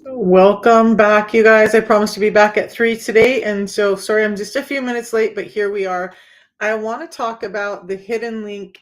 Welcome back, you guys. I promised to be back at 3 today, and so sorry I'm just a few minutes late, but here we are. I want to talk about the hidden link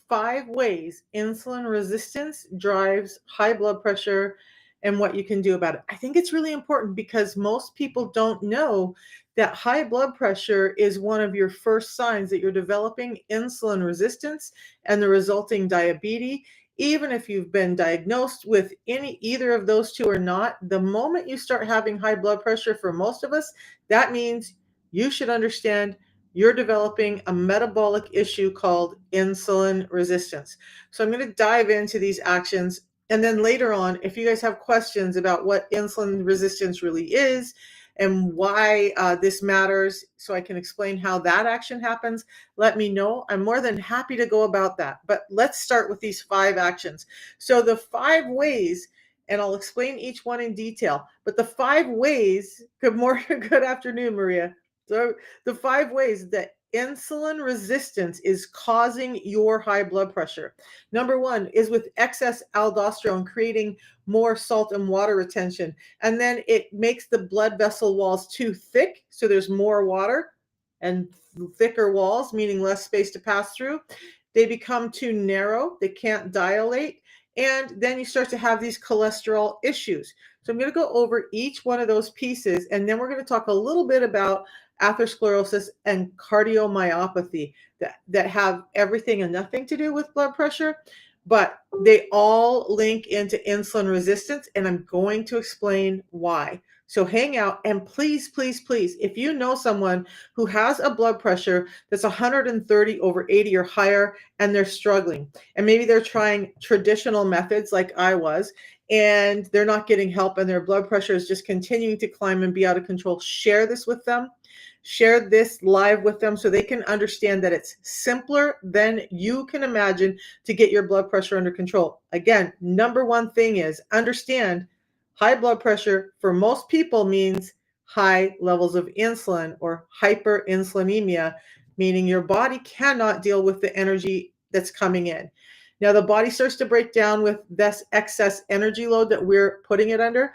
5 ways insulin resistance drives high blood pressure and what you can do about it. I think it's really important because most people don't know that high blood pressure is one of your first signs that you're developing insulin resistance and the resulting diabetes. Even if you've been diagnosed with either of those two or not, the moment you start having high blood pressure, for most of us, that means you should understand you're developing a metabolic issue called insulin resistance. So I'm going to dive into these actions. And then later on, if you guys have questions about what insulin resistance really is and why this matters, so I can explain how that action happens, let me know. I'm more than happy to go about that. But let's start with these 5 actions. So the 5 ways, and I'll explain each one in detail, but the 5 ways, good morning, good afternoon, Maria. So the 5 ways that insulin resistance is causing your high blood pressure. Number 1 is with excess aldosterone, creating more salt and water retention. And then it makes the blood vessel walls too thick, so there's more water and thicker walls, meaning less space to pass through. They become too narrow, they can't dilate, and then you start to have these cholesterol issues. So I'm going to go over each one of those pieces, and then we're going to talk a little bit about atherosclerosis and cardiomyopathy that have everything and nothing to do with blood pressure, but they all link into insulin resistance, and I'm going to explain why. So hang out, and please, please, please, if you know someone who has a blood pressure that's 130/80 or higher and they're struggling, and maybe they're trying traditional methods like I was, and they're not getting help and their blood pressure is just continuing to climb and be out of control, share this with them. Share this live with them so they can understand that it's simpler than you can imagine to get your blood pressure under control. Again, number one thing is understand high blood pressure for most people means high levels of insulin or hyperinsulinemia, meaning your body cannot deal with the energy that's coming in. Now, the body starts to break down with this excess energy load that we're putting it under.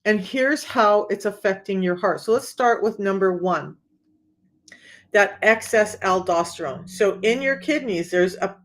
And here's how it's affecting your heart. So let's start with number 1, that excess aldosterone. So in your kidneys, there's a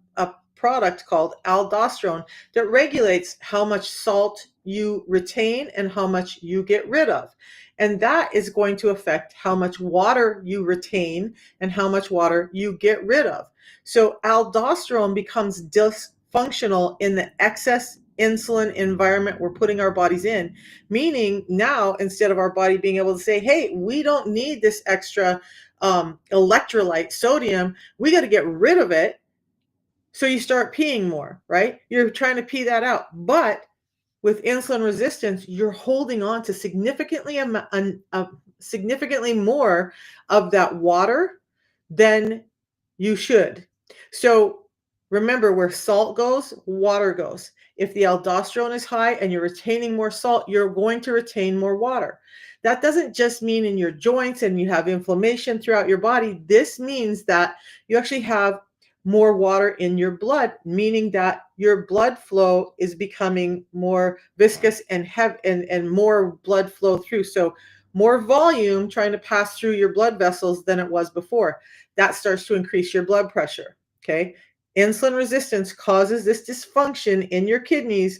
product called aldosterone that regulates how much salt you retain and how much you get rid of. And that is going to affect how much water you retain and how much water you get rid of. So aldosterone becomes dysfunctional in the excess insulin environment we're putting our bodies in, meaning now instead of our body being able to say, hey, we don't need this extra electrolyte, sodium, we got to get rid of it. So you start peeing more, right? You're trying to pee that out. But with insulin resistance, you're holding on to significantly more of that water than you should. So remember, where salt goes, water goes. If the aldosterone is high and you're retaining more salt, you're going to retain more water. That doesn't just mean in your joints and you have inflammation throughout your body. This means that you actually have more water in your blood, meaning that your blood flow is becoming more viscous and heavy and more blood flow through. So more volume trying to pass through your blood vessels than it was before. That starts to increase your blood pressure. Okay. Insulin resistance causes this dysfunction in your kidneys,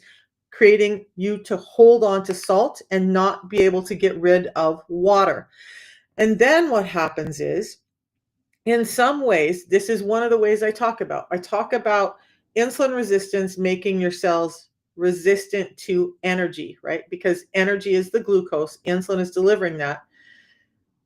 creating you to hold on to salt and not be able to get rid of water. And then what happens is, in some ways, this is one of the ways I talk about. I talk about insulin resistance making your cells resistant to energy, right? Because energy is the glucose, insulin is delivering that.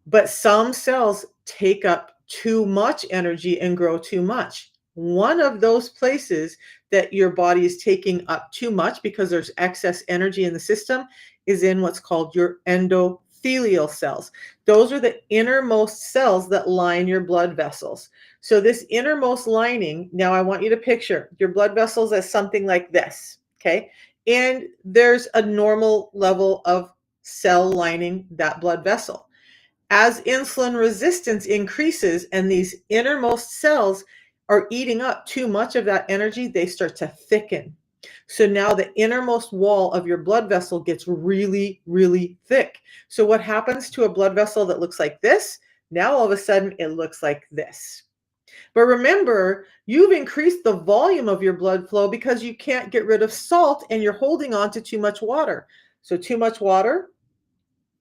But some cells take up too much energy and grow too much. One of those places that your body is taking up too much because there's excess energy in the system is in what's called your endothelial cells. Those are the innermost cells that line your blood vessels. So this innermost lining, now I want you to picture your blood vessels as something like this, okay? And there's a normal level of cell lining that blood vessel. As insulin resistance increases and these innermost cells are eating up too much of that energy, they start to thicken. So now the innermost wall of your blood vessel gets really, really thick. So what happens to a blood vessel that looks like this? Now all of a sudden it looks like this. But remember, you've increased the volume of your blood flow because you can't get rid of salt and you're holding on to too much water. So too much water,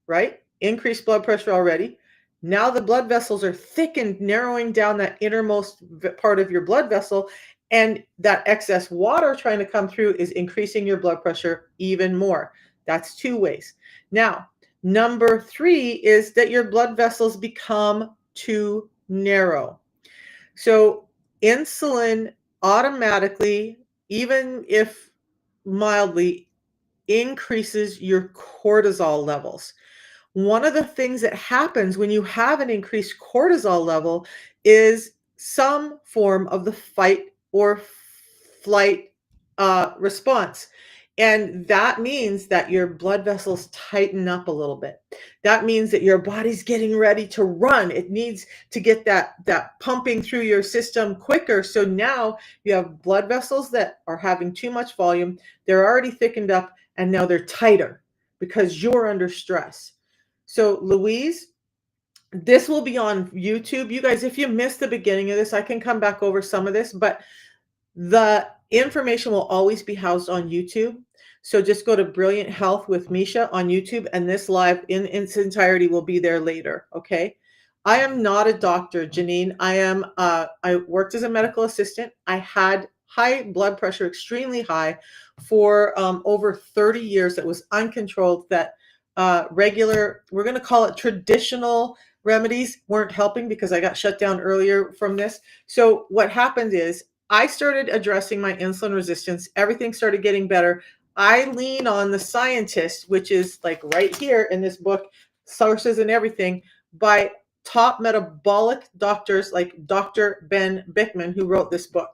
right? Increased blood pressure already. Now the blood vessels are thickened, narrowing down that innermost part of your blood vessel. And that excess water trying to come through is increasing your blood pressure even more. That's two ways. Now, number three is that your blood vessels become too narrow. So insulin automatically, even if mildly, increases your cortisol levels. One of the things that happens when you have an increased cortisol level is some form of the fight or flight response. And that means that your blood vessels tighten up a little bit. That means that your body's getting ready to run. It needs to get that pumping through your system quicker. So now you have blood vessels that are having too much volume. They're already thickened up and now they're tighter because you're under stress. So, Louise, this will be on YouTube. You guys, if you missed the beginning of this, I can come back over some of this, but the information will always be housed on YouTube. So just go to Brilliant Health with Misha on YouTube, and this live in its entirety will be there later. Okay. I am not a doctor, Janine. I worked as a medical assistant. I had high blood pressure, extremely high, for over 30 years. That was uncontrolled. That regular, we're going to call it traditional remedies, weren't helping because I got shut down earlier from this. So what happened is I started addressing my insulin resistance. Everything started getting better. I lean on the scientist, which is like right here in this book, sources and everything, by top metabolic doctors like Dr. Ben Bickman, who wrote this book.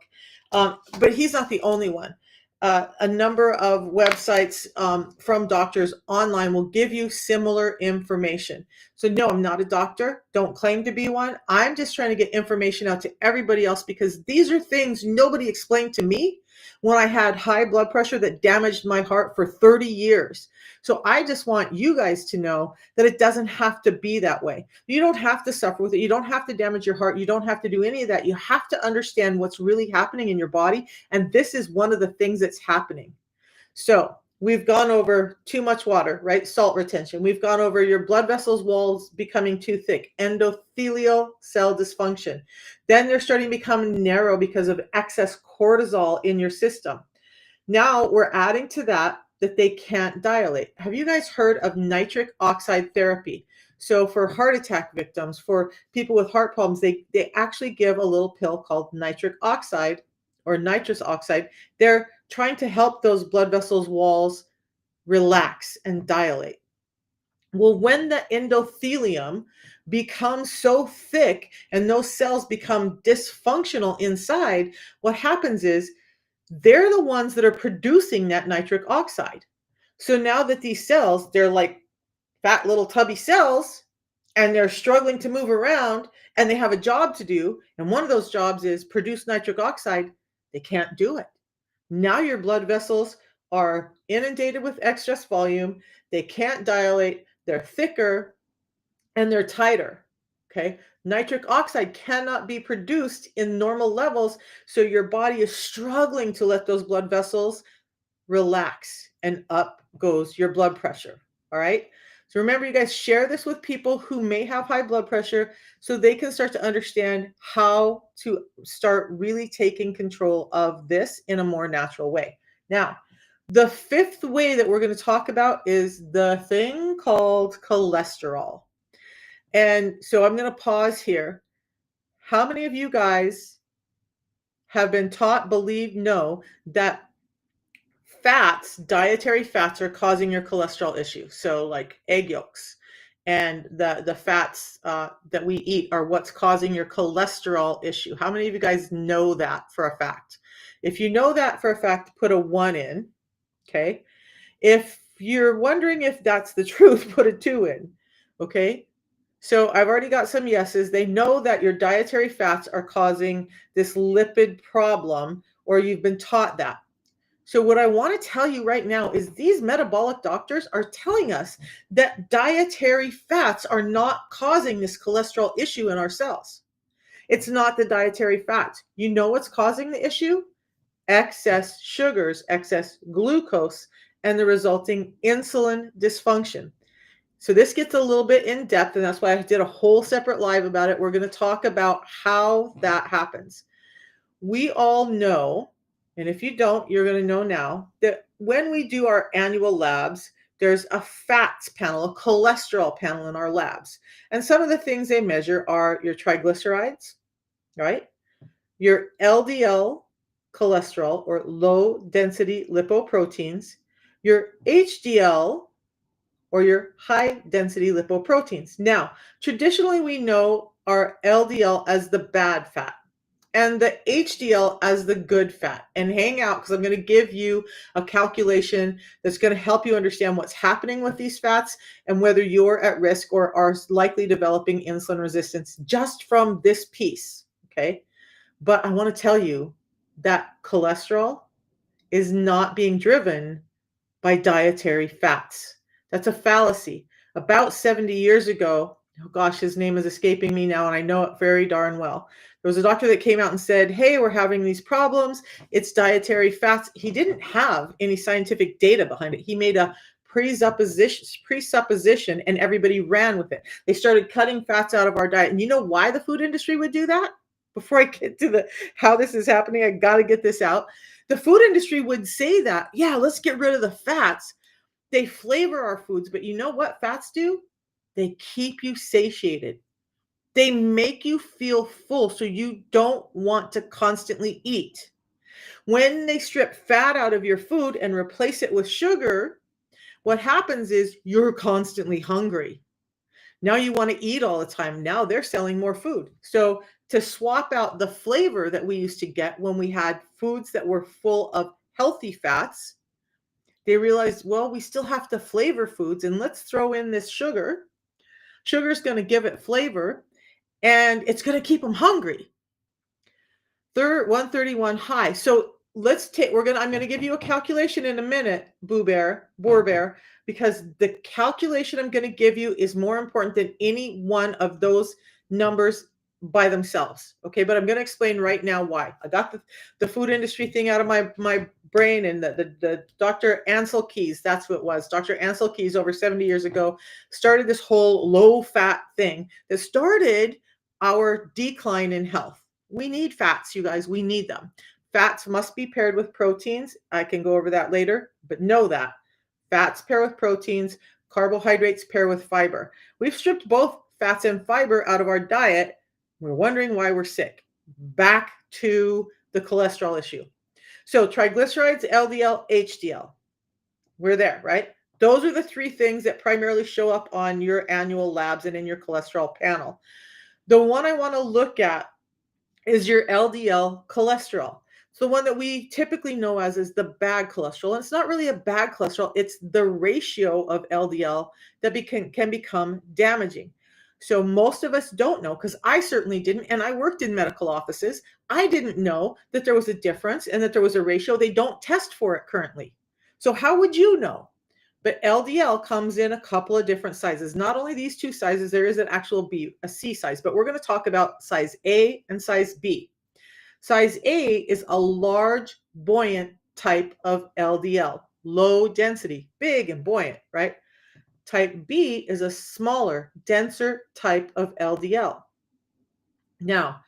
But he's not the only one. A number of websites from doctors online will give you similar information. So no, I'm not a doctor. Don't claim to be one. I'm just trying to get information out to everybody else because these are things nobody explained to me when I had high blood pressure that damaged my heart for 30 years. So I just want you guys to know that it doesn't have to be that way. You don't have to suffer with it. You don't have to damage your heart. You don't have to do any of that. You have to understand what's really happening in your body. And this is one of the things that's happening. So we've gone over too much water, right? Salt retention. We've gone over your blood vessels walls becoming too thick, endothelial cell dysfunction. Then they're starting to become narrow because of excess cortisol in your system. Now we're adding to that they can't dilate. Have you guys heard of nitric oxide therapy? So for heart attack victims, for people with heart problems, they actually give a little pill called nitric oxide or nitrous oxide. They're trying to help those blood vessels walls relax and dilate. Well, when the endothelium becomes so thick and those cells become dysfunctional inside, what happens is they're the ones that are producing that nitric oxide. So now that these cells, they're like fat little tubby cells and they're struggling to move around and they have a job to do. And one of those jobs is produce nitric oxide. They can't do it. Now your blood vessels are inundated with excess volume. They can't dilate. They're thicker and they're tighter. Okay. Nitric oxide cannot be produced in normal levels. So your body is struggling to let those blood vessels relax and up goes your blood pressure. All right. So remember, you guys share this with people who may have high blood pressure so they can start to understand how to start really taking control of this in a more natural way. Now, the fifth way that we're going to talk about is the thing called cholesterol. And so I'm going to pause here. How many of you guys have been taught, believe, know that fats, dietary fats, are causing your cholesterol issue? So like egg yolks and the fats that we eat are what's causing your cholesterol issue. How many of you guys know that for a fact? If you know that for a fact, put a 1 in. Okay. If you're wondering if that's the truth, put a 2 in. Okay. So I've already got some yeses. They know that your dietary fats are causing this lipid problem, or you've been taught that. So, what I want to tell you right now is these metabolic doctors are telling us that dietary fats are not causing this cholesterol issue in our cells. It's not the dietary fats. You know what's causing the issue? Excess sugars, excess glucose, and the resulting insulin dysfunction. So, this gets a little bit in depth, and that's why I did a whole separate live about it. We're going to talk about how that happens. We all know, and if you don't, you're going to know now, that when we do our annual labs, there's a fats panel, a cholesterol panel in our labs. And some of the things they measure are your triglycerides, right? Your LDL cholesterol or low density lipoproteins, your HDL or your high density lipoproteins. Now, traditionally, we know our LDL as the bad fat and the HDL as the good fat. And hang out because I'm going to give you a calculation that's going to help you understand what's happening with these fats and whether you're at risk or are likely developing insulin resistance just from this piece. Okay. But I want to tell you that cholesterol is not being driven by dietary fats. That's a fallacy. About 70 years ago, oh gosh, his name is escaping me now, and I know it very darn well. There was a doctor that came out and said, hey, we're having these problems. It's dietary fats. He didn't have any scientific data behind it. He made a presupposition and everybody ran with it. They started cutting fats out of our diet. And you know why the food industry would do that? Before I get to the how this is happening, I got to get this out. The food industry would say that, yeah, let's get rid of the fats. They flavor our foods, but you know what fats do? They keep you satiated. They make you feel full so you don't want to constantly eat. When they strip fat out of your food and replace it with sugar, what happens is you're constantly hungry. Now you want to eat all the time. Now they're selling more food. So to swap out the flavor that we used to get when we had foods that were full of healthy fats, they realized, well, we still have to flavor foods and let's throw in this sugar. Sugar is going to give it flavor and it's going to keep them hungry. 131 high. So I'm going to give you a calculation in a minute, Boar Bear, because the calculation I'm going to give you is more important than any one of those numbers by themselves. Okay, but I'm going to explain right now why. I got the food industry thing out of my brain, and the Dr. Ansel Keys, that's what it was. Dr. Ansel Keys over 70 years ago started this whole low fat thing that started our decline in health. We need fats, you guys. We need them. Fats must be paired with proteins. I can go over that later, but know that. Fats pair with proteins, carbohydrates pair with fiber. We've stripped both fats and fiber out of our diet. We're wondering why we're sick. Back to the cholesterol issue. So triglycerides, LDL, HDL. We're there, right? Those are the three things that primarily show up on your annual labs and in your cholesterol panel. The one I want to look at is your LDL cholesterol. So the one that we typically know as is the bad cholesterol. And it's not really a bad cholesterol. It's the ratio of LDL that can become damaging. So most of us don't know, because I certainly didn't. And I worked in medical offices. I didn't know that there was a difference and that there was a ratio. They don't test for it currently. So how would you know? But LDL comes in a couple of different sizes. Not only these two sizes, there is an actual B, a C size, but we're going to talk about size A and size B. Size A is a large, buoyant type of LDL, low density, big and buoyant, right? Type B is a smaller, denser type of LDL. Now,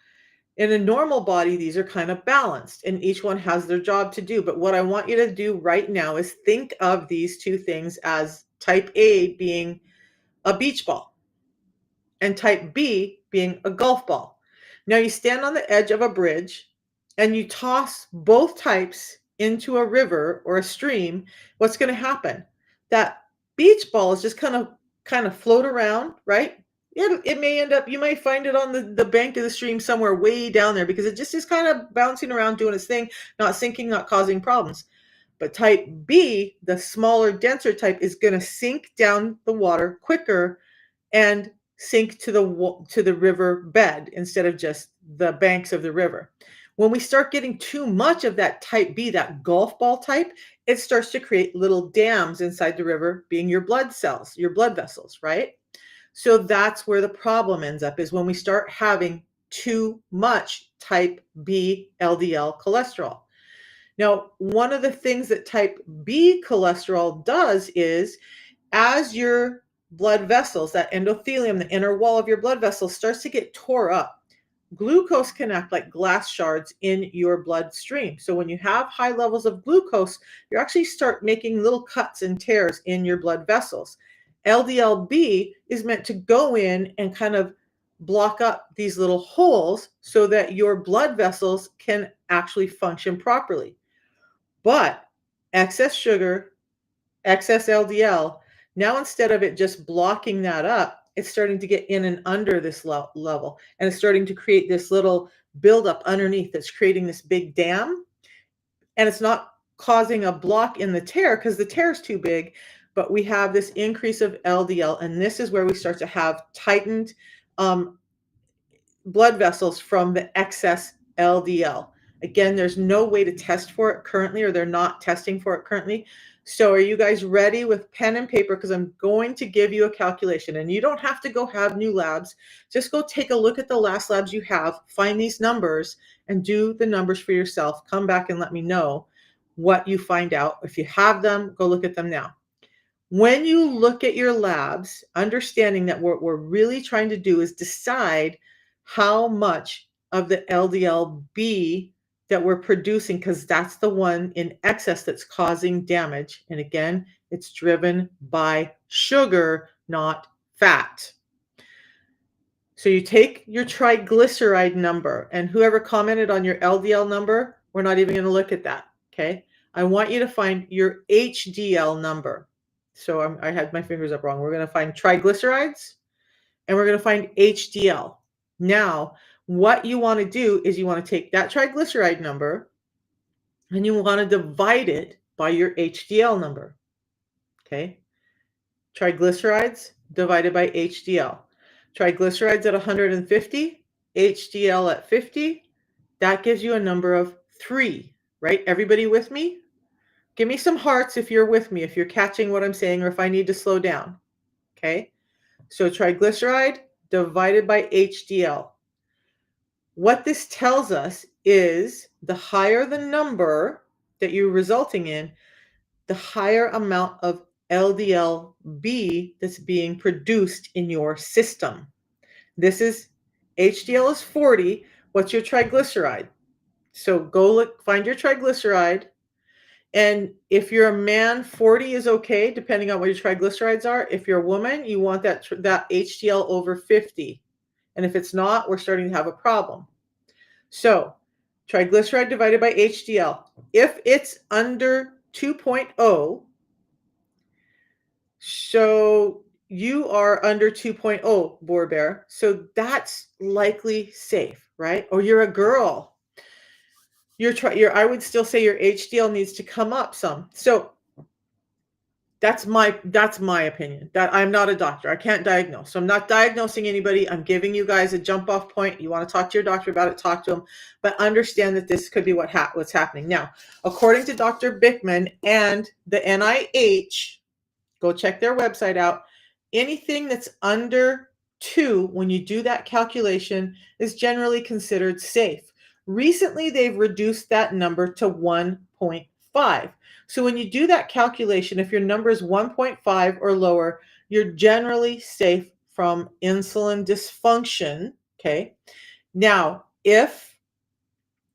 in a normal body, these are kind of balanced and each one has their job to do. But what I want you to do right now is think of these two things as type A being a beach ball and type B being a golf ball. Now you stand on the edge of a bridge and you toss both types into a river or a stream. What's going to happen? That beach ball is just kind of float around, right? It may end up, you might find it on the bank of the stream somewhere way down there because it just is kind of bouncing around doing its thing, not sinking, not causing problems. But type B, the smaller, denser type, is going to sink down the water quicker and sink to the river bed instead of just the banks of the river. When we start getting too much of that type B, that golf ball type, it starts to create little dams inside the river, being your blood cells, your blood vessels, right? So that's where the problem ends up, is when we start having too much type B LDL cholesterol. Now, one of the things that type B cholesterol does is, as your blood vessels, that endothelium, the inner wall of your blood vessels, starts to get tore up, glucose can act like glass shards in your bloodstream. So when you have high levels of glucose, you actually start making little cuts and tears in your blood vessels. LDLB is meant to go in and kind of block up these little holes so that your blood vessels can actually function properly. But excess sugar, excess LDL, now instead of it just blocking that up, it's starting to get in and under this level, and it's starting to create this little buildup underneath that's creating this big dam. And it's not causing a block in the tear because the tear is too big, but we have this increase of LDL, and this is where we start to have tightened um, blood vessels from the excess LDL. Again, there's no way to test for it currently, or they're not testing for it currently. So are you guys ready with pen and paper? Because I'm going to give you a calculation, and you don't have to go have new labs. Just go take a look at the last labs you have, find these numbers, and do the numbers for yourself. Come back and let me know what you find out. If you have them, go look at them now. When you look at your labs, understanding that what we're really trying to do is decide how much of the LDL-B that we're producing, because that's the one in excess that's causing damage. And again, it's driven by sugar, not fat. So you take your triglyceride number, and whoever commented on your LDL number, we're not even going to look at that, okay? I want you to find your HDL number. So I had my fingers up wrong. We're going to find triglycerides, and we're going to find HDL. Now, what you want to do is you want to take that triglyceride number, and you want to divide it by your HDL number, okay? Triglycerides divided by HDL. Triglycerides at 150, HDL at 50, that gives you a number of 3, right? Everybody with me? Give me some hearts if you're with me, if you're catching what I'm saying, or if I need to slow down, okay? So triglyceride divided by HDL. What this tells us is the higher the number that you're resulting in, the higher amount of LDL-B that's being produced in your system. This is, HDL is 40. What's your triglyceride? So go look, find your triglyceride. And if you're a man, 40 is okay, depending on what your triglycerides are. If you're a woman, you want that HDL over 50. And if it's not, we're starting to have a problem. So triglyceride divided by HDL. If it's under 2.0, so you are under 2.0, Boar Bear. So that's likely safe, right? Or you're a girl. I would still say your HDL needs to come up some. So that's my opinion. That I'm not a doctor. I can't diagnose. So I'm not diagnosing anybody. I'm giving you guys a jump off point. You want to talk to your doctor about it, talk to him, but understand that this could be what's happening. Now, according to Dr. Bickman and the NIH, go check their website out. Anything that's under 2, when you do that calculation, is generally considered safe. Recently, they've reduced that number to 1.5. So when you do that calculation, if your number is 1.5 or lower, you're generally safe from insulin dysfunction, okay? Now, if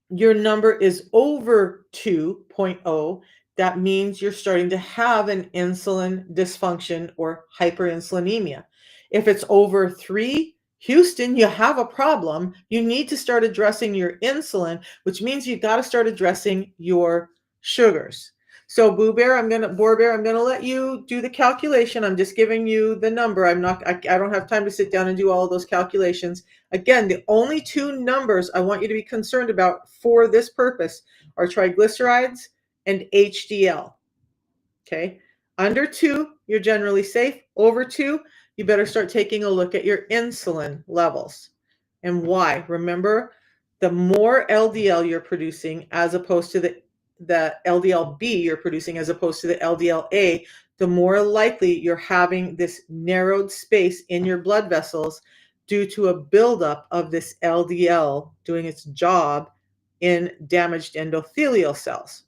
your number is over 2.0, that means you're starting to have an insulin dysfunction or hyperinsulinemia. If it's over 3, Houston, you have a problem. You need to start addressing your insulin, which means you've got to start addressing your sugars. So Boar Bear, I'm gonna let you do the calculation. I'm just giving you the number. I don't have time to sit down and do all of those calculations. Again, the only 2 numbers I want you to be concerned about for this purpose are triglycerides and HDL. Okay. Under 2, you're generally safe. Over 2, you better start taking a look at your insulin levels. And why? Remember, the more LDL you're producing as opposed to the LDLB you're producing as opposed to the LDLA, the more likely you're having this narrowed space in your blood vessels due to a buildup of this LDL doing its job in damaged endothelial cells.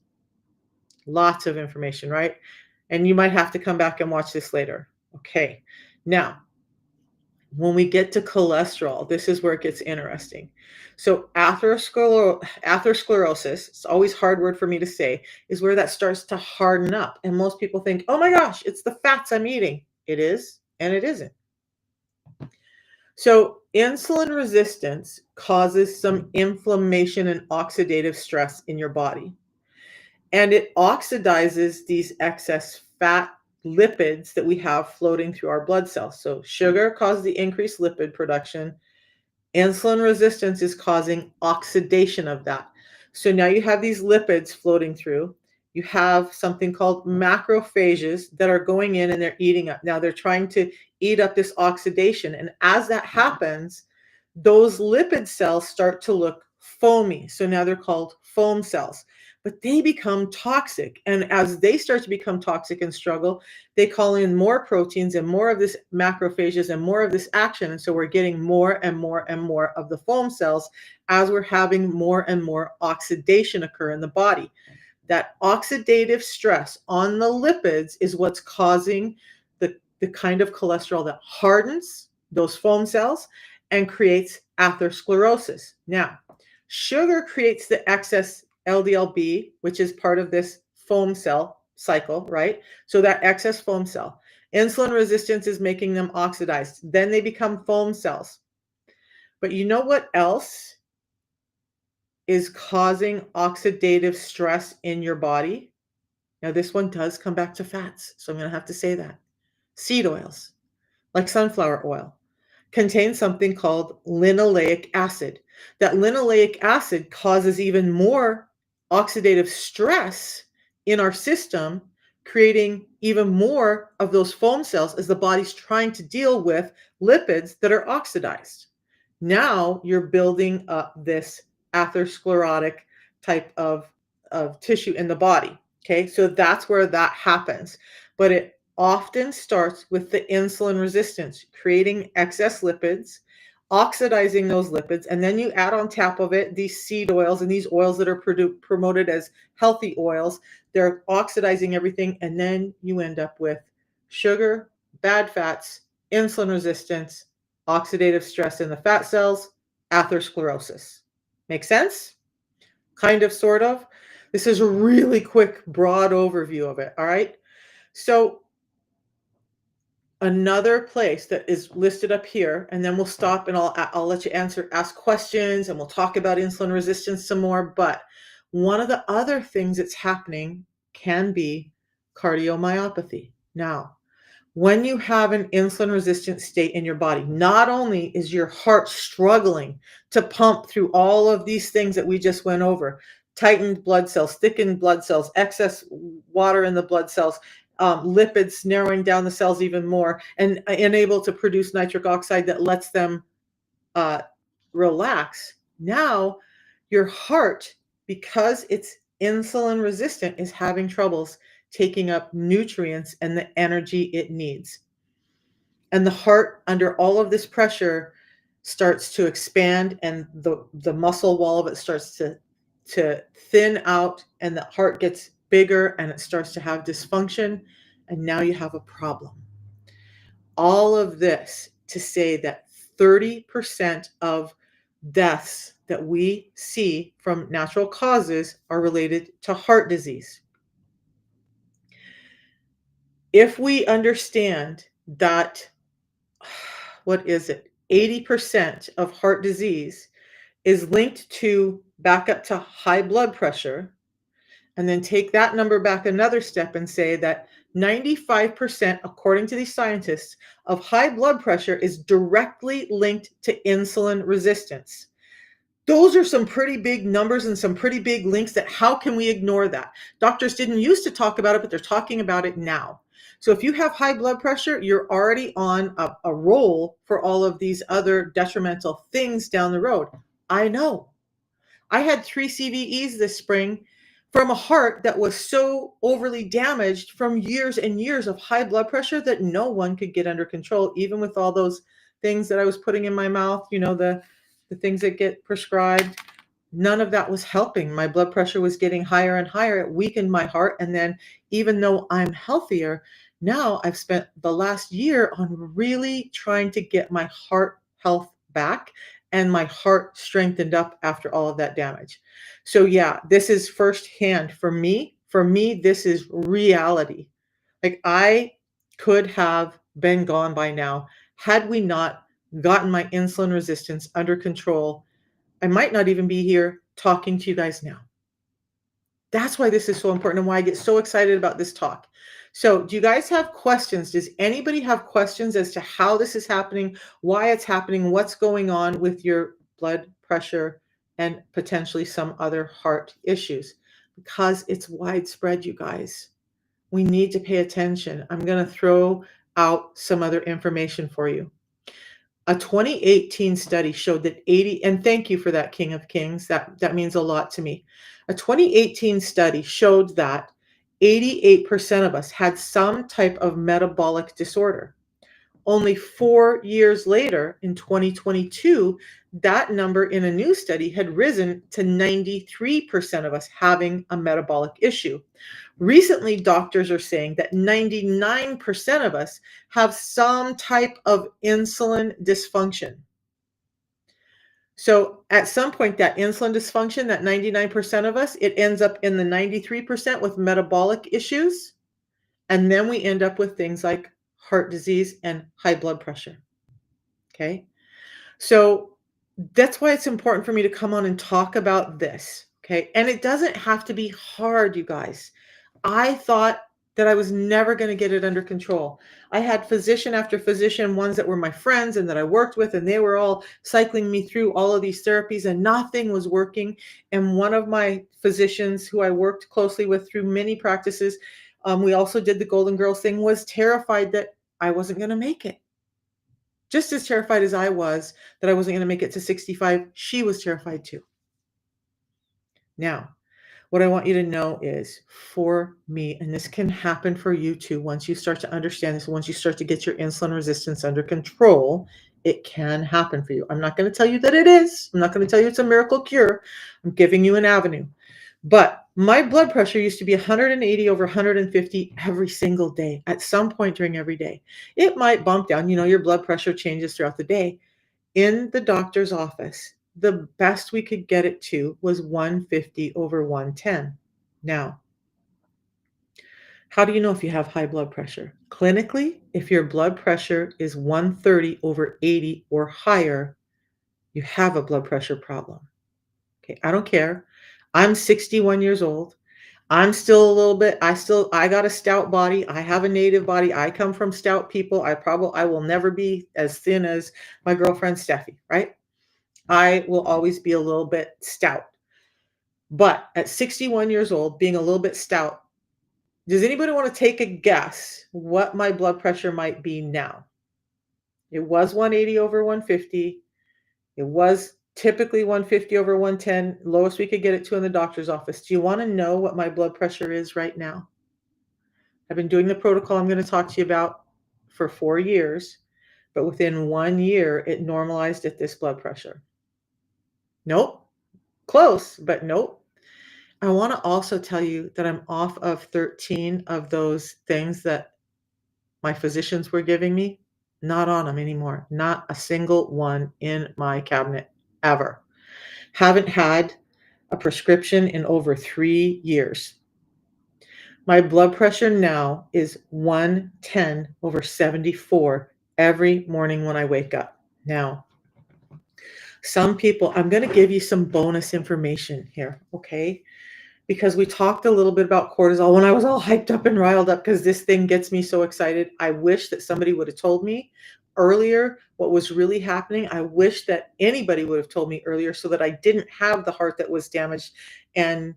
Lots of information, right? And you might have to come back and watch this later. Okay. Now, when we get to cholesterol, this is where it gets interesting. So atherosclerosis, it's always a hard word for me to say, is where that starts to harden up. And most people think, oh my gosh, it's the fats I'm eating. It is, and it isn't. So insulin resistance causes some inflammation and oxidative stress in your body. And it oxidizes these excess fat lipids that we have floating through our blood cells. So sugar causes the increased lipid production. Insulin resistance is causing oxidation of that. So now you have these lipids floating through. You have something called macrophages that are going in and they're eating up. Now they're trying to eat up this oxidation. And as that happens, those lipid cells start to look foamy. So now they're called foam cells, but they become toxic. And as they start to become toxic and struggle, they call in more proteins and more of this macrophages and more of this action. And so we're getting more and more and more of the foam cells as we're having more and more oxidation occur in the body. That oxidative stress on the lipids is what's causing the kind of cholesterol that hardens those foam cells and creates atherosclerosis. Now, sugar creates the excess LDLB, which is part of this foam cell cycle, right? So that excess foam cell. Insulin resistance is making them oxidized. Then they become foam cells. But you know what else is causing oxidative stress in your body? Now, this one does come back to fats, so I'm going to have to say that. Seed oils, like sunflower oil, contain something called linoleic acid. That linoleic acid causes even more oxidative stress in our system, creating even more of those foam cells as the body's trying to deal with lipids that are oxidized. Now you're building up this atherosclerotic type of tissue in the body. Okay, so that's where that happens. But it often starts with the insulin resistance, creating excess lipids, oxidizing those lipids, and then you add on top of it these seed oils and these oils that are promoted as healthy oils. They're oxidizing everything, and then you end up with sugar, bad fats, insulin resistance, oxidative stress in the fat cells, atherosclerosis. Make sense? Kind of, sort of. This is a really quick, broad overview of it, all right? So another place that is listed up here, and then we'll stop and I'll let you ask questions and we'll talk about insulin resistance some more. But one of the other things that's happening can be cardiomyopathy. Now, when you have an insulin resistant state in your body, not only is your heart struggling to pump through all of these things that we just went over, tightened blood cells, thickened blood cells, excess water in the blood cells, lipids narrowing down the cells even more, and unable to produce nitric oxide that lets them relax. Now, your heart, because it's insulin resistant, is having troubles taking up nutrients and the energy it needs. And the heart, under all of this pressure, starts to expand, and the muscle wall of it starts to thin out, and the heart gets bigger and it starts to have dysfunction, and now you have a problem. All of this to say that 30% of deaths that we see from natural causes are related to heart disease. If we understand that, what is it, 80% of heart disease is linked to back up to high blood pressure, and then take that number back another step and say that 95%, according to these scientists, of high blood pressure is directly linked to insulin resistance. Those are some pretty big numbers and some pretty big links that how can we ignore that? Doctors didn't used to talk about it, but they're talking about it now. So if you have high blood pressure, you're already on a roll for all of these other detrimental things down the road. I know. I had 3 CVEs this spring from a heart that was so overly damaged from years and years of high blood pressure that no one could get under control, even with all those things that I was putting in my mouth, the things that get prescribed. None of that was helping. My blood pressure was getting higher and higher. It weakened my heart. And then, even though I'm healthier, now I've spent the last year on really trying to get my heart health back and my heart strengthened up after all of that damage. So, yeah, this is firsthand for me. For me, this is reality. Like, I could have been gone by now had we not gotten my insulin resistance under control. I might not even be here talking to you guys now. That's why this is so important and why I get so excited about this talk. So, do you guys have questions? Does anybody have questions as to how this is happening, why it's happening, what's going on with your blood pressure and potentially some other heart issues? Because it's widespread, you guys. We need to pay attention. I'm going to throw out some other information for you. A 2018 study showed that 80, and thank you for that, King of Kings. That means a lot to me. A 2018 study showed that 88% of us had some type of metabolic disorder. Only 4 years later, in 2022, that number in a new study had risen to 93% of us having a metabolic issue. Recently, doctors are saying that 99% of us have some type of insulin dysfunction. So at some point, that insulin dysfunction, that 99% of us, it ends up in the 93% with metabolic issues. And then we end up with things like heart disease and high blood pressure. Okay. So that's why it's important for me to come on and talk about this. Okay. And it doesn't have to be hard, you guys. I thought that I was never going to get it under control. I had physician after physician, ones that were my friends and that I worked with, and they were all cycling me through all of these therapies and nothing was working. And one of my physicians who I worked closely with through many practices, we also did the Golden Girls thing, was terrified that I wasn't going to make it. Just as terrified as I was that I wasn't going to make it to 65, she was terrified too. Now, what I want you to know is, for me, and this can happen for you too, once you start to understand this, once you start to get your insulin resistance under control, it can happen for you. I'm not going to tell you that it is. I'm not going to tell you it's a miracle cure. I'm giving you an avenue. But my blood pressure used to be 180 over 150 every single day, at some point during every day. It might bump down. Your blood pressure changes throughout the day. In the doctor's office, the best we could get it to was 150 over 110. Now, how do you know if you have high blood pressure? Clinically, if your blood pressure is 130 over 80 or higher, you have a blood pressure problem. Okay, I don't care. I'm 61 years old. I'm still a little bit, I got a stout body. I have a native body. I come from stout people. I will never be as thin as my girlfriend Steffi, right? I will always be a little bit stout. But at 61 years old, being a little bit stout, does anybody want to take a guess what my blood pressure might be now? It was 180 over 150. It was typically 150 over 110, lowest we could get it to in the doctor's office. Do you want to know what my blood pressure is right now? I've been doing the protocol I'm going to talk to you about for 4 years, but within 1 year, it normalized at this blood pressure. Nope. Close, but nope. I want to also tell you that I'm off of 13 of those things that my physicians were giving me. Not on them anymore. Not a single one in my cabinet ever. Haven't had a prescription in over 3 years. My blood pressure now is 110 over 74 every morning when I wake up. Now, some people, I'm going to give you some bonus information here, okay? Because we talked a little bit about cortisol when I was all hyped up and riled up because this thing gets me so excited. I wish that somebody would have told me earlier what was really happening. I wish that anybody would have told me earlier so that I didn't have the heart that was damaged and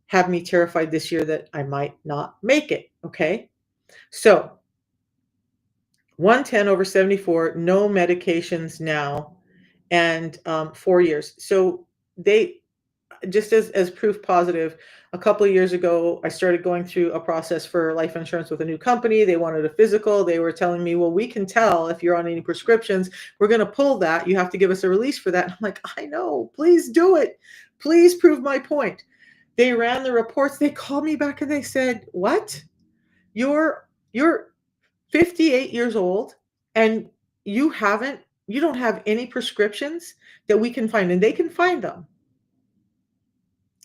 have me terrified this year that I might not make it. Okay. So 110 over 74, no medications now, and 4 years. So just as proof positive, a couple of years ago, I started going through a process for life insurance with a new company. They wanted a physical. They were telling me, well, we can tell if you're on any prescriptions. We're going to pull that. You have to give us a release for that. And I'm like, I know, please do it. Please prove my point. They ran the reports. They called me back and they said, what? You're 58 years old and you don't have any prescriptions that we can find, and they can find them.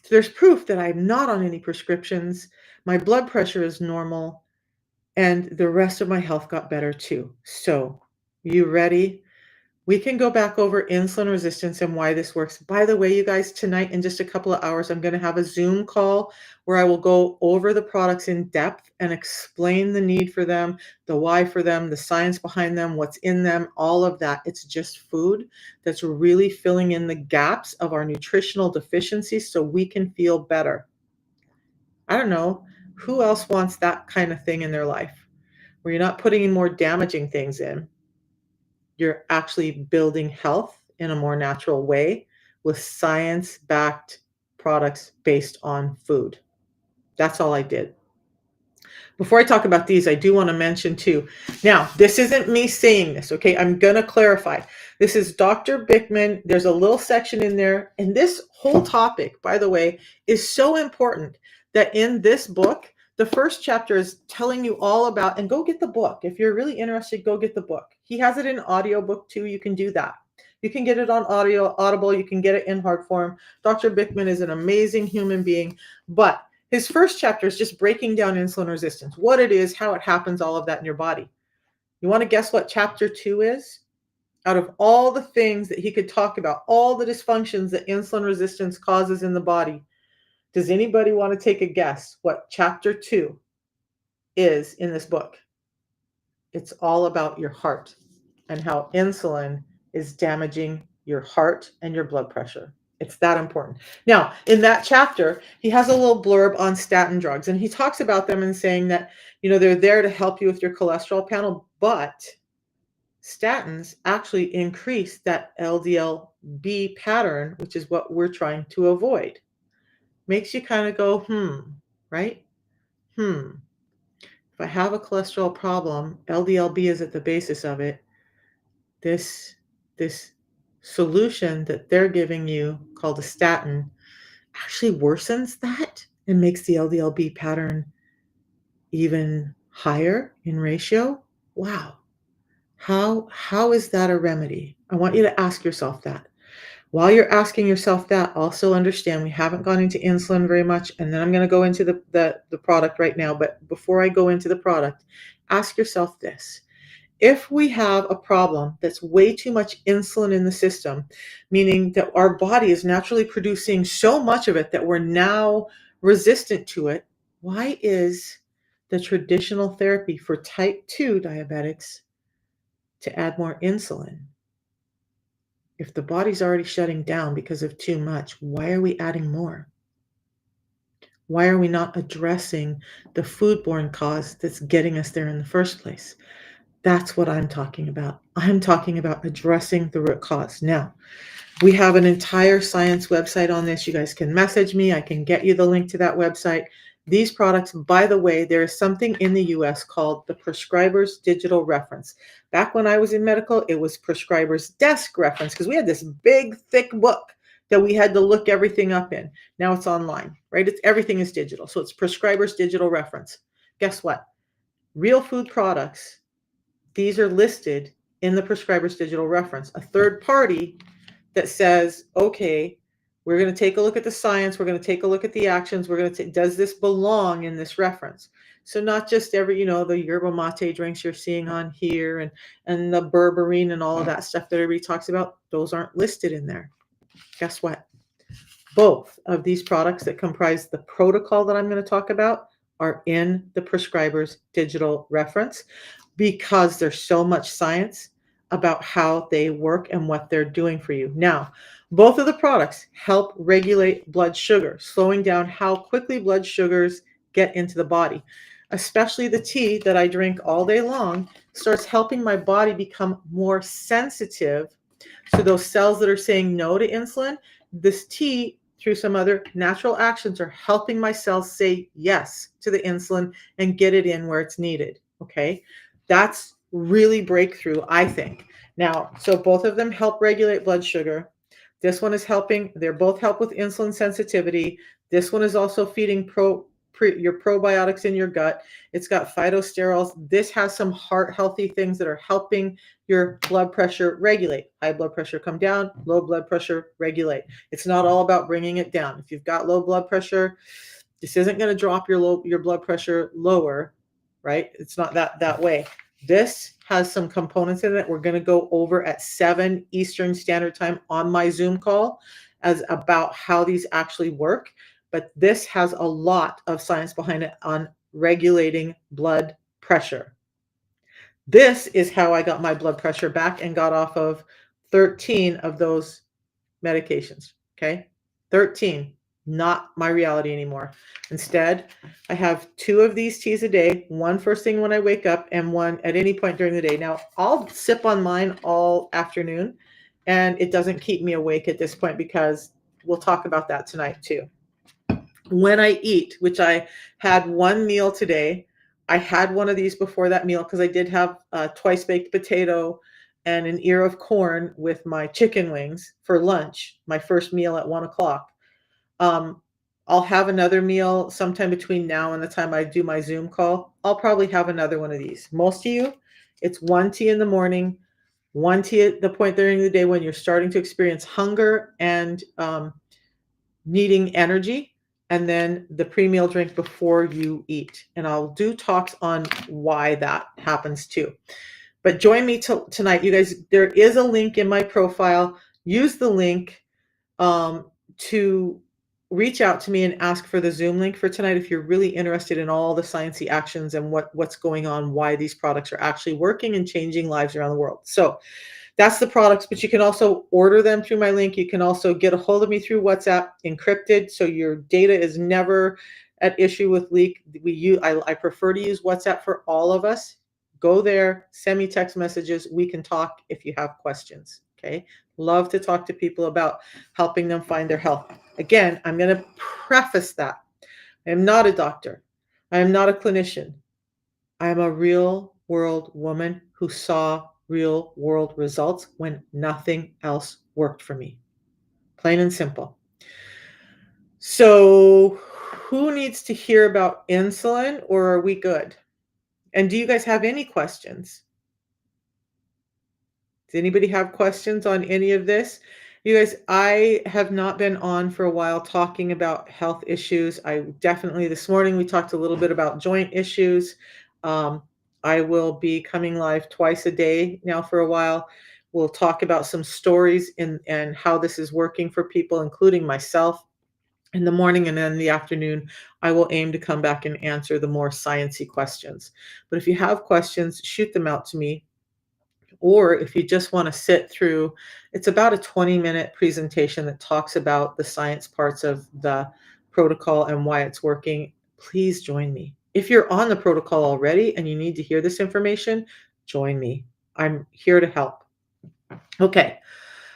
So there's proof that I'm not on any prescriptions. My blood pressure is normal and the rest of my health got better too. So, you ready? We can go back over insulin resistance and why this works. By the way, you guys, tonight in just a couple of hours, I'm going to have a Zoom call where I will go over the products in depth and explain the need for them, the why for them, the science behind them, what's in them, all of that. It's just food that's really filling in the gaps of our nutritional deficiencies so we can feel better. I don't know, who else wants that kind of thing in their life where you're not putting in more damaging things in? You're actually building health in a more natural way with science-backed products based on food. That's all I did. Before I talk about these, I do want to mention too. Now, this isn't me saying this, okay? I'm going to clarify. This is Dr. Bickman. There's a little section in there. And this whole topic, by the way, is so important that in this book, the first chapter is telling you all about, and go get the book. If you're really interested, go get the book. He has it in audiobook too. You can do that. You can get it on Audible. You can get it in hard form. Dr. Bickman is an amazing human being, but his first chapter is just breaking down insulin resistance, what it is, how it happens, all of that in your body. You want to guess what chapter 2 is? Out of all the things that he could talk about, all the dysfunctions that insulin resistance causes in the body, does anybody want to take a guess what chapter 2 is in this book? It's all about your heart and how insulin is damaging your heart and your blood pressure. It's that important. Now, in that chapter, he has a little blurb on statin drugs, and he talks about them and saying that, they're there to help you with your cholesterol panel, but statins actually increase that LDL-B pattern, which is what we're trying to avoid. Makes you kind of go, right? If I have a cholesterol problem, LDL-B is at the basis of it. This solution that they're giving you called a statin actually worsens that and makes the LDL-B pattern even higher in ratio. Wow. How is that a remedy? I want you to ask yourself that. While you're asking yourself that, also understand we haven't gone into insulin very much, and then I'm going to go into the product right now. But before I go into the product, ask yourself this. If we have a problem that's way too much insulin in the system, meaning that our body is naturally producing so much of it that we're now resistant to it, why is the traditional therapy for type 2 diabetics to add more insulin? If the body's already shutting down because of too much, why are we adding more? Why are we not addressing the foodborne cause that's getting us there in the first place? That's what I'm talking about. I'm talking about addressing the root cause. Now, we have an entire science website on this. You guys can message me. I can get you the link to that website. These products, by the way, there is something in the US called the Prescriber's Digital Reference. Back when I was in medical, it was Prescriber's Desk Reference because we had this big, thick book that we had to look everything up in. Now it's online, right? Everything is digital. So it's Prescriber's Digital Reference. Guess what? Real food products, these are listed in the Prescriber's Digital Reference. A third party that says, okay, we're going to take a look at the science. We're going to take a look at the actions. We're going to does this belong in this reference? So not just every, the yerba mate drinks you're seeing on here and the berberine and all of that stuff that everybody talks about, those aren't listed in there. Guess what? Both of these products that comprise the protocol that I'm going to talk about are in the Prescriber's Digital Reference because there's so much science about how they work and what they're doing for you. Now, both of the products help regulate blood sugar, slowing down how quickly blood sugars get into the body. Especially the tea that I drink all day long starts helping my body become more sensitive to those cells that are saying no to insulin. This tea, through some other natural actions are helping my cells say yes to the insulin and get it in where it's needed. Okay. That's really breakthrough, I think. Now, so both of them help regulate blood sugar. This one is helping, they're both help with insulin sensitivity. This one is also feeding your probiotics in your gut. It's got phytosterols. This has some heart healthy things that are helping your blood pressure regulate. High blood pressure come down, low blood pressure regulate. It's not all about bringing it down. If you've got low blood pressure, this isn't going to drop your blood pressure lower, right? It's not that way. This has some components in it we're going to go over at 7 Eastern Standard Time on my Zoom call as about how these actually work. But this has a lot of science behind it on regulating blood pressure. This is how I got my blood pressure back and got off of 13 of those medications. Okay. 13, not my reality anymore. Instead, I have 2 of these teas a day, one first thing when I wake up and one at any point during the day. Now, I'll sip on mine all afternoon, and it doesn't keep me awake at this point because we'll talk about that tonight too. When I eat, which I had one meal today, I had one of these before that meal because I did have a twice baked potato and an ear of corn with my chicken wings for lunch, my first meal at 1 o'clock. I'll have another meal sometime between now and the time I do my Zoom call. I'll probably have another one of these. Most of you, it's 1 tea in the morning, 1 tea at the point during the day when you're starting to experience hunger and needing energy, and then the pre-meal drink before you eat. And I'll do talks on why that happens too. But join me tonight, you guys. There is a link in my profile. Use the link to reach out to me and ask for the Zoom link for tonight if you're really interested in all the sciencey actions and what's going on, why these products are actually working and changing lives around the world. So that's the products, but you can also order them through my link. You can also get a hold of me through WhatsApp, encrypted, so your data is never at issue with leak. I prefer to use WhatsApp for all of us. Go there, send me text messages. We can talk if you have questions. Okay. Love to talk to people about helping them find their health. Again, I'm going to preface that. I am not a doctor. I am not a clinician. I am a real world woman who saw real world results when nothing else worked for me. Plain and simple. So who needs to hear about insulin, or are we good? And do you guys have any questions? Does anybody have questions on any of this? You guys, I have not been on for a while talking about health issues. This morning we talked a little bit about joint issues. I will be coming live twice a day now for a while. We'll talk about some stories and how this is working for people, including myself. In the morning and then in the afternoon, I will aim to come back and answer the more sciencey questions. But if you have questions, shoot them out to me. Or if you just want to sit through, it's about a 20-minute presentation that talks about the science parts of the protocol and why it's working. Please join me. If you're on the protocol already and you need to hear this information, join me. I'm here to help. Okay.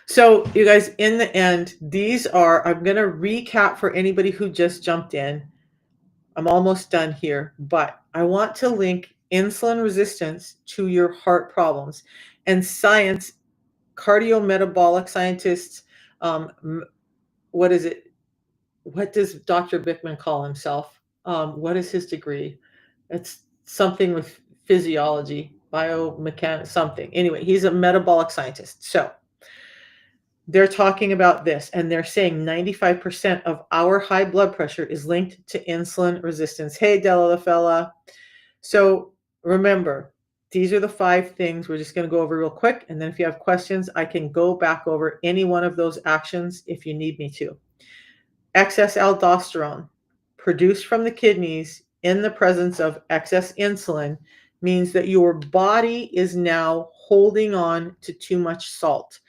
So you guys, in the end, I'm going to recap for anybody who just jumped in. I'm almost done here, but I want to link insulin resistance to your heart problems. And science, cardiometabolic scientists, what is it? What does Dr. Bickman call himself? What is his degree? It's something with physiology, biomechanics, something. Anyway, he's a metabolic scientist. So they're talking about this, and they're saying 95% of our high blood pressure is linked to insulin resistance. Hey, Della Fella. So remember, these are the 5 things we're just going to go over real quick. And then if you have questions, I can go back over any one of those actions if you need me to. Excess aldosterone produced from the kidneys in the presence of excess insulin means that your body is now holding on to too much salt.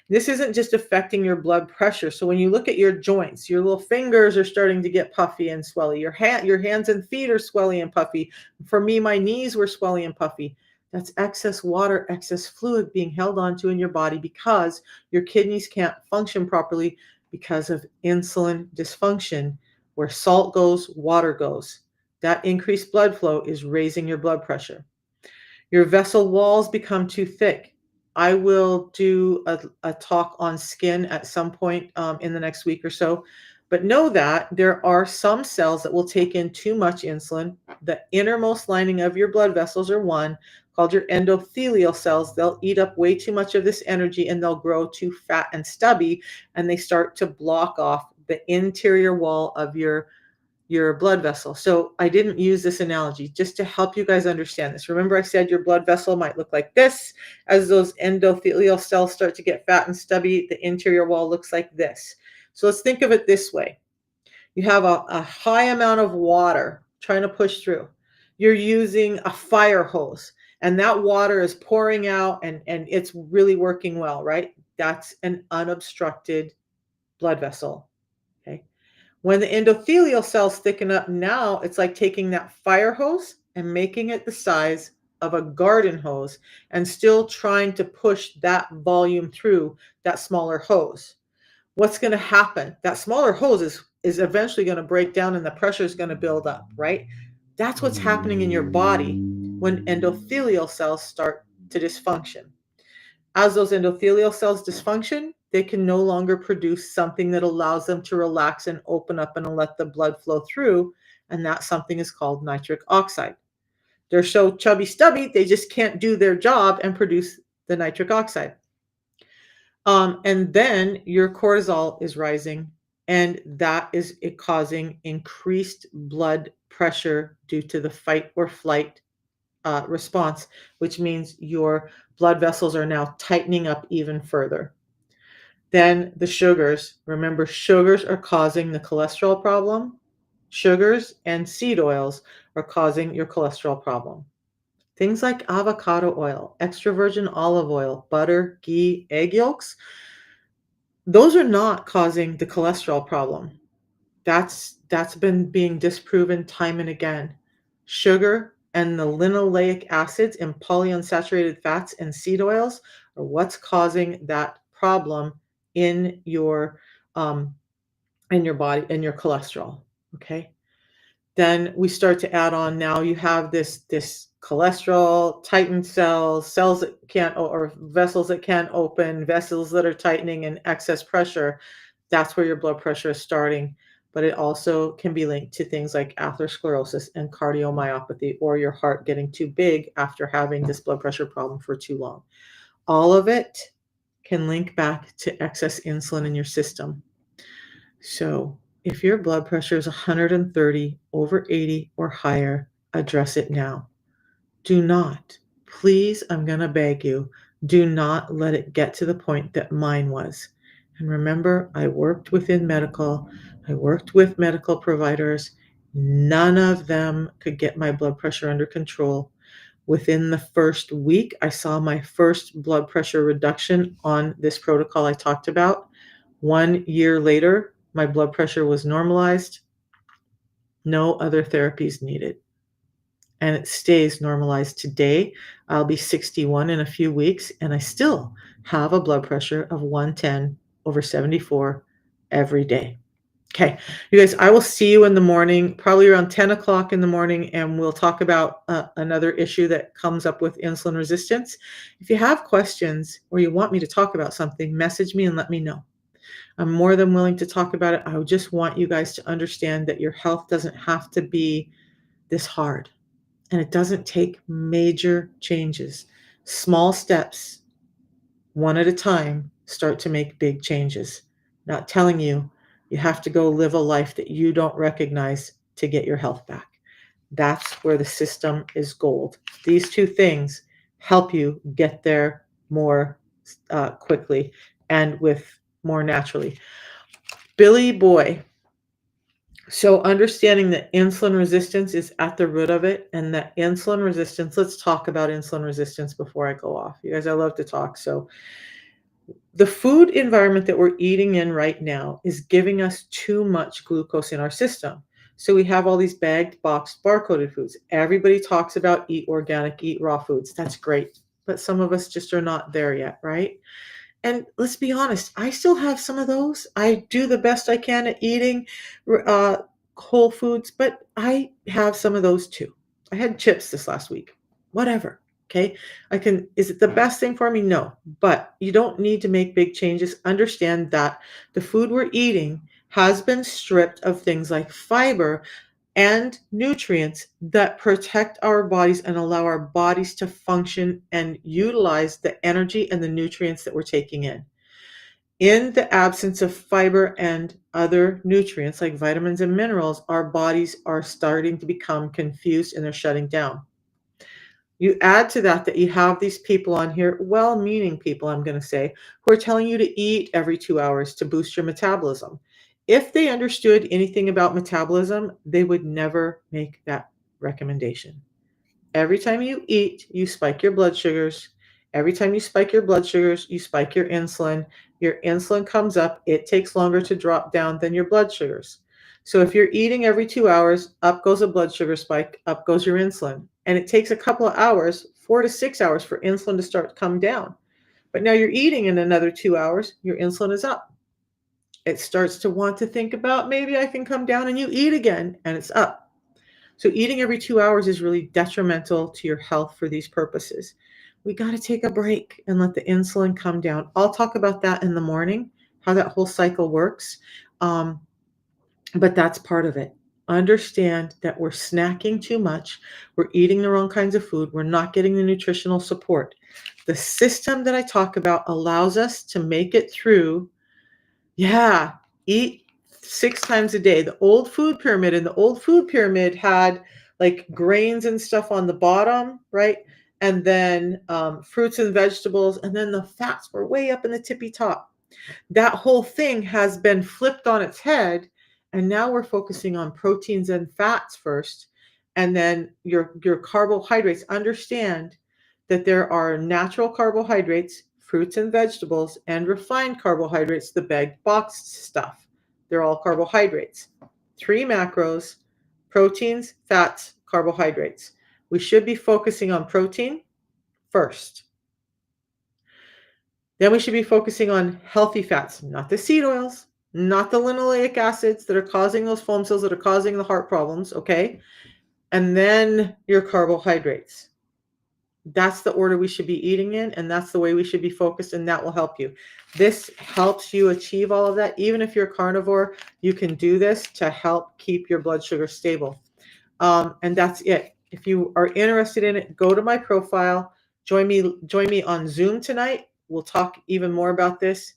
This isn't just affecting your blood pressure. So when you look at your joints, your little fingers are starting to get puffy and swelly. Your hands and feet are swelly and puffy. For me, my knees were swelly and puffy. That's excess water, excess fluid being held onto in your body because your kidneys can't function properly because of insulin dysfunction. Where salt goes, water goes. That increased blood flow is raising your blood pressure. Your vessel walls become too thick. I will do a talk on skin at some point in the next week or so. But know that there are some cells that will take in too much insulin. The innermost lining of your blood vessels are one, called your endothelial cells. They'll eat up way too much of this energy and they'll grow too fat and stubby, and they start to block off the interior wall of your blood vessel. So I didn't use this analogy just to help you guys understand this. Remember, I said your blood vessel might look like this. As those endothelial cells start to get fat and stubby, the interior wall looks like this. So let's think of it this way. You have a high amount of water trying to push through. You're using a fire hose, and that water is pouring out, and it's really working well, right? That's an unobstructed blood vessel. Okay. When the endothelial cells thicken up, now it's like taking that fire hose and making it the size of a garden hose and still trying to push that volume through that smaller hose. What's going to happen? That smaller hose is eventually going to break down and the pressure is going to build up, right? That's what's happening in your body when endothelial cells start to dysfunction. As those endothelial cells dysfunction, they can no longer produce something that allows them to relax and open up and let the blood flow through. And that something is called nitric oxide. They're so chubby stubby, they just can't do their job and produce the nitric oxide. And then your cortisol is rising, and that is it causing increased blood pressure due to the fight or flight response, which means your blood vessels are now tightening up even further. Then the sugars. Remember, sugars are causing the cholesterol problem. Sugars and seed oils are causing your cholesterol problem. Things like avocado oil, extra virgin olive oil, butter, ghee, egg yolks, those are not causing the cholesterol problem. That's been being disproven time and again. Sugar and the linoleic acids and polyunsaturated fats and seed oils are what's causing that problem in your body, in your cholesterol. Okay. Then we start to add on. Now you have this cholesterol, tightened cells that can't, or vessels that can't open, vessels that are tightening, and excess pressure. That's where your blood pressure is starting. But it also can be linked to things like atherosclerosis and cardiomyopathy, or your heart getting too big after having this blood pressure problem for too long. All of it can link back to excess insulin in your system. So if your blood pressure is 130 over 80 or higher, address it now. Do not, please, I'm going to beg you, do not let it get to the point that mine was. And remember, I worked within medical, I worked with medical providers. None of them could get my blood pressure under control. Within the first week, I saw my first blood pressure reduction on this protocol I talked about. 1 year later, my blood pressure was normalized. No other therapies needed. And it stays normalized today. I'll be 61 in a few weeks, and I still have a blood pressure of 110 over 74 every day. Okay, you guys, I will see you in the morning, probably around 10 o'clock in the morning, and we'll talk about another issue that comes up with insulin resistance. If you have questions or you want me to talk about something, message me and let me know. I'm more than willing to talk about it. I just want you guys to understand that your health doesn't have to be this hard, and it doesn't take major changes. Small steps, one at a time, start to make big changes. Not telling you you have to go live a life that you don't recognize to get your health back. That's where the system is gold. These two things help you get there more quickly and with more naturally. Billy Boy. So understanding that insulin resistance is at the root of it, and that insulin resistance, let's talk about insulin resistance before I go off. You guys, I love to talk. So the food environment that we're eating in right now is giving us too much glucose in our system. So we have all these bagged, boxed, barcoded foods. Everybody talks about eat organic, eat raw foods. That's great. But some of us just are not there yet, right? And let's be honest, I still have some of those. I do the best I can at eating uh, whole foods, but I have some of those too. I had chips this last week. Whatever. Okay. Is it the best thing for me? No. But you don't need to make big changes. Understand that the food we're eating has been stripped of things like fiber and nutrients that protect our bodies and allow our bodies to function and utilize the energy and the nutrients that we're taking in. In the absence of fiber and other nutrients like vitamins and minerals, our bodies are starting to become confused and they're shutting down. You add to that you have these people on here, well meaning people, I'm going to say, who are telling you to eat every 2 hours to boost your metabolism. If they understood anything about metabolism, they would never make that recommendation. Every time you eat, you spike your blood sugars. Every time you spike your blood sugars, you spike your insulin. Your insulin comes up. It takes longer to drop down than your blood sugars. So if you're eating every 2 hours, up goes a blood sugar spike, up goes your insulin. And it takes a couple of hours, 4 to 6 hours, for insulin to start to come down. But now you're eating in another 2 hours, your insulin is up. It starts to want to think about maybe I can come down, and you eat again and it's up. So eating every 2 hours is really detrimental to your health for these purposes. We got to take a break and let the insulin come down. I'll talk about that in the morning, how that whole cycle works. But that's part of it. Understand that we're snacking too much. We're eating the wrong kinds of food. We're not getting the nutritional support. The system that I talk about allows us to make it through. Yeah, eat 6 times a day. The old food pyramid, and the old food pyramid had like grains and stuff on the bottom, right? And then fruits and vegetables, and then the fats were way up in the tippy top. That whole thing has been flipped on its head, and now we're focusing on proteins and fats first, and then your carbohydrates. Understand that there are natural carbohydrates, fruits and vegetables, and refined carbohydrates, the bag boxed stuff. They're all carbohydrates. 3 macros: proteins, fats, carbohydrates. We should be focusing on protein first. Then we should be focusing on healthy fats, not the seed oils, not the linoleic acids that are causing those foam cells that are causing the heart problems, okay? And then your carbohydrates. That's the order we should be eating in, and that's the way we should be focused, and that will help you. This helps you achieve all of that. Even if you're a carnivore, you can do this to help keep your blood sugar stable. And that's it. If you are interested in it, go to my profile. Join me on Zoom tonight. We'll talk even more about this,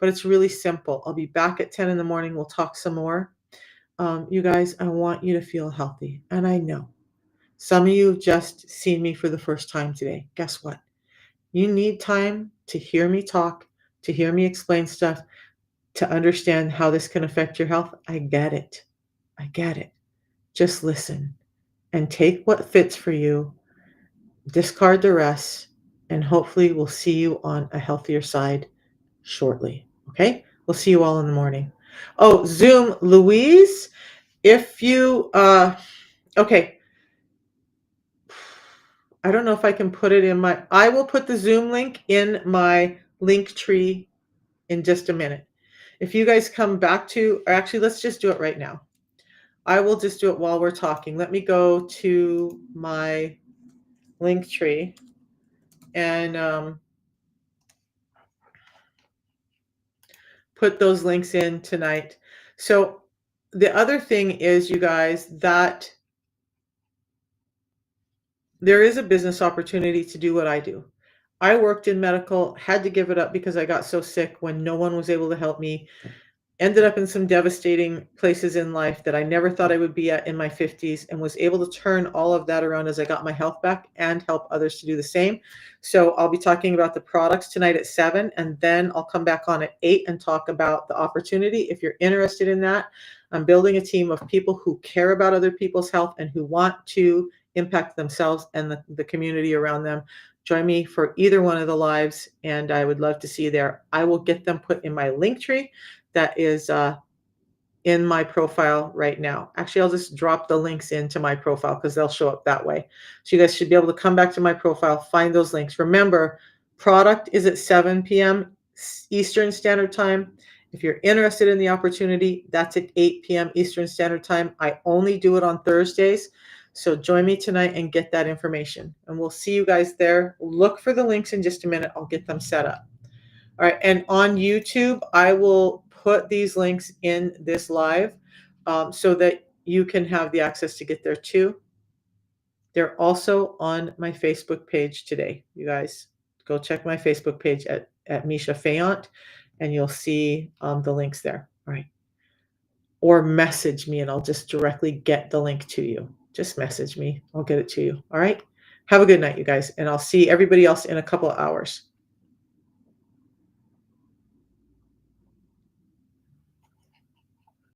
but it's really simple. I'll be back at 10 in the morning. We'll talk some more. You guys, I want you to feel healthy. And I know some of you just seen me for the first time today. Guess what? You need time to hear me talk, to hear me explain stuff, to understand how this can affect your health. I get it. I get it. Just listen and take what fits for you, discard the rest, and hopefully we'll see you on a healthier side shortly. Okay? We'll see you all in the morning. Oh, Zoom, Louise, if you, okay. I don't know if I can put it in I will put the Zoom link in my link tree in just a minute. If you guys come back or actually, let's just do it right now. I will just do it while we're talking. Let me go to my link tree and put those links in tonight. So the other thing is, you guys, that there is a business opportunity to do what I do. I worked in medical, had to give it up because I got so sick when no one was able to help me. Ended up in some devastating places in life that I never thought I would be at in my 50s, and was able to turn all of that around as I got my health back and help others to do the same. So I'll be talking about the products tonight at 7, and then I'll come back on at 8 and talk about the opportunity. If you're interested in that, I'm building a team of people who care about other people's health and who want to impact themselves and the community around them. Join me for either one of the lives, and I would love to see you there. I will get them put in my link tree that is in my profile right now. Actually, I'll just drop the links into my profile because they'll show up that way. So you guys should be able to come back to my profile, find those links. Remember, product is at 7 p.m. Eastern Standard Time. If you're interested in the opportunity, that's at 8 p.m. Eastern Standard Time. I only do it on Thursdays. So join me tonight and get that information. And we'll see you guys there. Look for the links in just a minute. I'll get them set up. All right. And on YouTube, I will put these links in this live so that you can have the access to get there too. They're also on my Facebook page today. You guys go check my Facebook page at Misha Fayant, and you'll see the links there. All right. Or message me and I'll just directly get the link to you. Just message me. I'll get it to you. All right. Have a good night, you guys. And I'll see everybody else in a couple of hours.